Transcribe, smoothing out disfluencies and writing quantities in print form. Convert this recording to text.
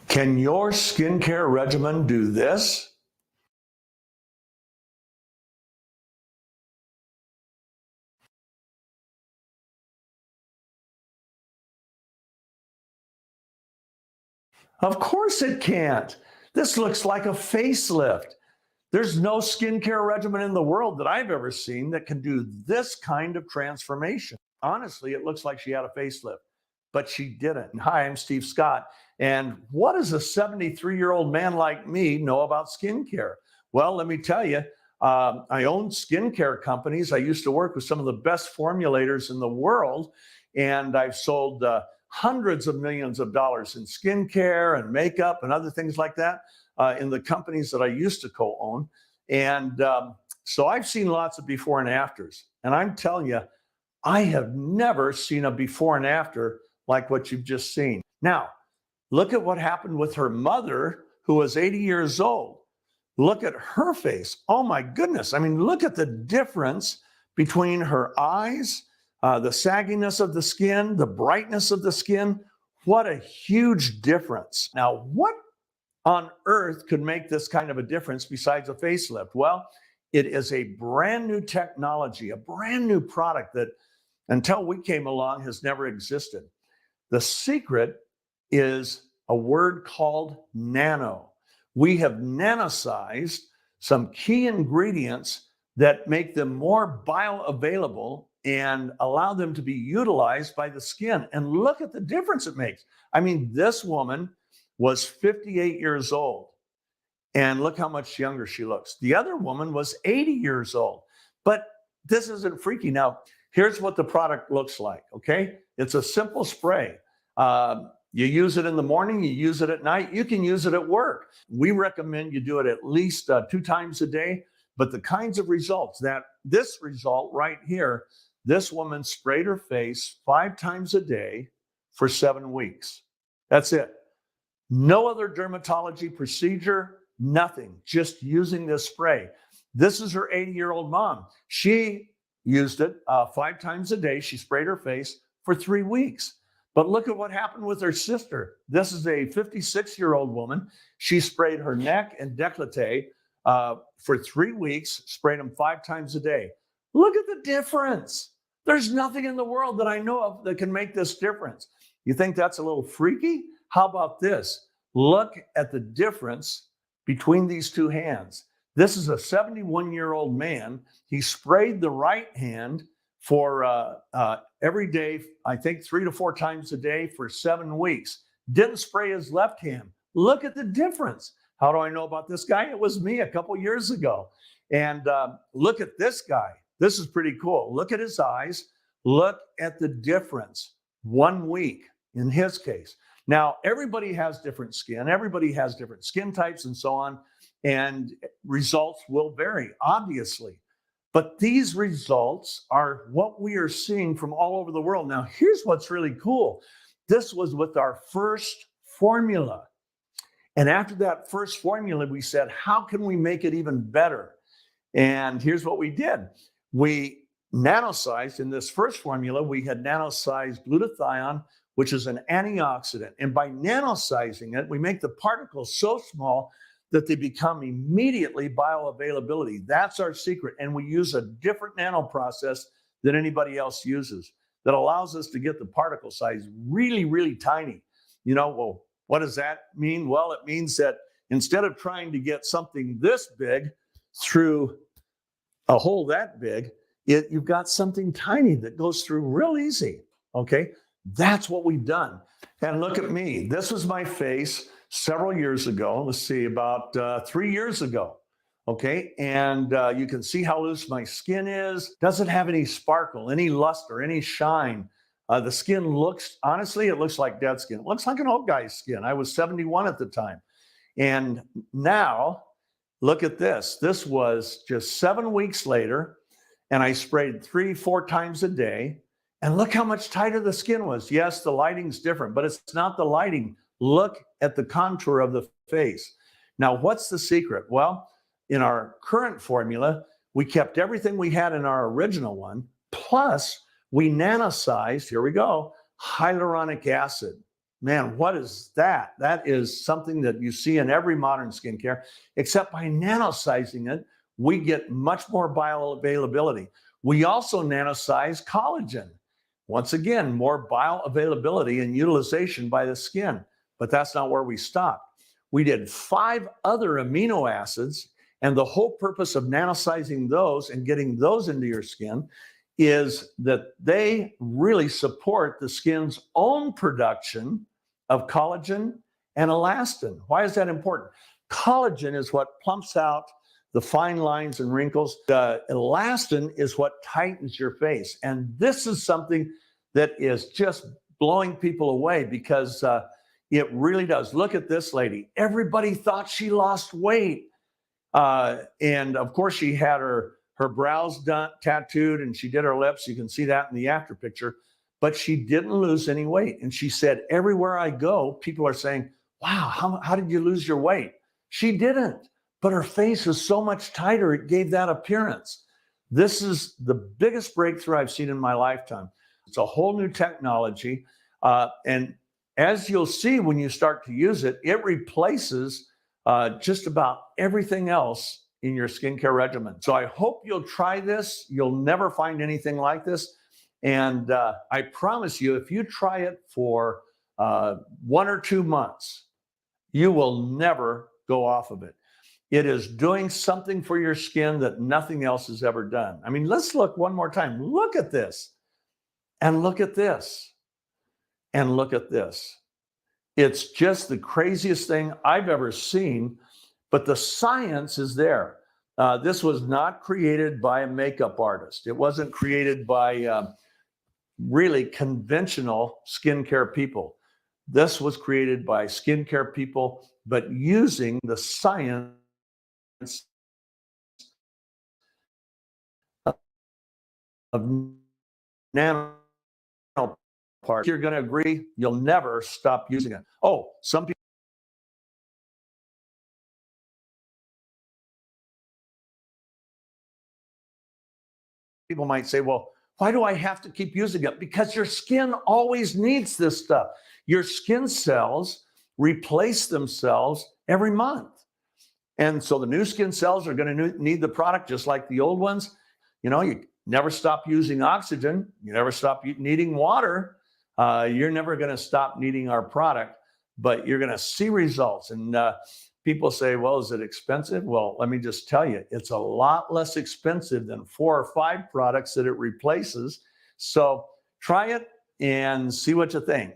Can your skincare regimen do this? Of course it can't. This looks like a facelift. There's no skincare regimen in the world that I've ever seen that can do this kind of transformation. Honestly, it looks like she had a facelift, but she didn't. Hi, I'm Steve Scott. And what does a 73-year-old man like me know about skincare? Well, let me tell you, I own skincare companies. I used to work with some of the best formulators in the world, and I've sold hundreds of millions of dollars in skincare and makeup and other things like that in the companies that I used to co-own. And so I've seen lots of before and afters. And I'm telling you, I have never seen a before and after like what you've just seen. Now, look at what happened with her mother, who was 80 years old. Look at her face. Oh my goodness. I mean, look at the difference between her eyes, the sagginess of the skin, the brightness of the skin. What a huge difference. Now, what on earth could make this kind of a difference besides a facelift? Well, it is a brand new technology, a brand new product that until we came along has never existed. The secret is a word called nano. We have nanosized some key ingredients that make them more bioavailable and allow them to be utilized by the skin. And look at the difference it makes. I mean, this woman was 58 years old, and look how much younger she looks. The other woman was 80 years old. But this isn't freaky. Now, here's what the product looks like, okay? It's a simple spray. You use it in the morning, you use it at night, you can use it at work. We recommend you do it at least 2 times a day, but the kinds of results that this result right here, this woman sprayed her face 5 times a day for 7 weeks. That's it. No other dermatology procedure, nothing, just using this spray. This is her 80-year-old mom. She used it 5 times a day. She sprayed her face for 3 weeks. But look at what happened with her sister. This is a 56-year-old woman. She sprayed her neck and décolleté for 3 weeks, sprayed them 5 times a day. Look at the difference. There's nothing in the world that I know of that can make this difference. You think that's a little freaky? How about this? Look at the difference between these two hands. This is a 71-year-old man. He sprayed the right hand for every day, I think 3 to 4 times a day for 7 weeks. Didn't spray his left hand. Look at the difference. How do I know about this guy? It was me a couple years ago. And look at this guy. This is pretty cool. Look at his eyes. Look at the difference. 1 week in his case. Now, everybody has different skin. Everybody has different skin types and so on. And results will vary, obviously. But these results are what we are seeing from all over the world. Now, here's what's really cool. This was with our first formula. And after that first formula, we said, how can we make it even better? And here's what we did. We nanosized in this first formula, we had nanosized glutathione, which is an antioxidant. And by nanosizing it, we make the particles so small that they become immediately bioavailability. That's our secret. And we use a different nano process than anybody else uses that allows us to get the particle size really, really tiny. You know, well, what does that mean? Well, it means that instead of trying to get something this big through a hole that big, you've got something tiny that goes through real easy, okay? That's what we've done. And look at me. This was my face several years ago. Let's see, about 3 years ago, okay? And you can see how loose my skin is. Doesn't have any sparkle, any luster, any shine. The skin looks, honestly, it looks like dead skin. It looks like an old guy's skin. I was 71 at the time. And now, look at this. This was just 7 weeks later, and I sprayed 3-4 times a day. And look how much tighter the skin was. Yes, the lighting's different, but it's not the lighting. Look at the contour of the face. Now, what's the secret? Well, in our current formula, we kept everything we had in our original one, plus we nanosized, here we go, hyaluronic acid. Man, what is that? That is something that you see in every modern skincare, except by nanosizing it, we get much more bioavailability. We also nanosize collagen. Once again, more bioavailability and utilization by the skin, but that's not where we stopped. We did 5 other amino acids, and the whole purpose of nanosizing those and getting those into your skin is that they really support the skin's own production of collagen and elastin. Why is that important? Collagen is what plumps out the fine lines and wrinkles. The elastin is what tightens your face. And this is something that is just blowing people away because it really does. Look at this lady. Everybody thought she lost weight. And of course, she had her brows done, tattooed, and she did her lips. You can see that in the after picture. But she didn't lose any weight. And she said, everywhere I go, people are saying, wow, how did you lose your weight? She didn't. But her face is so much tighter, it gave that appearance. This is the biggest breakthrough I've seen in my lifetime. It's a whole new technology. And as you'll see when you start to use it, it replaces just about everything else in your skincare regimen. So I hope you'll try this. You'll never find anything like this. And I promise you, if you try it for 1 or 2 months, you will never go off of it. It is doing something for your skin that nothing else has ever done. I mean, let's look one more time. Look at this, and look at this, and look at this. It's just the craziest thing I've ever seen, but the science is there. This was not created by a makeup artist. It wasn't created by really conventional skincare people. This was created by skincare people, but using the science of nanoparticles. You're going to agree, you'll never stop using it. Oh, some people might say, well, why do I have to keep using it? Because your skin always needs this stuff. Your skin cells replace themselves every month. And so the new skin cells are going to need the product just like the old ones. You know, you never stop using oxygen. You never stop needing water. You're never going to stop needing our product, but you're going to see results. And people say, well, is it expensive? Well, let me just tell you, it's a lot less expensive than 4 or 5 products that it replaces. So try it and see what you think.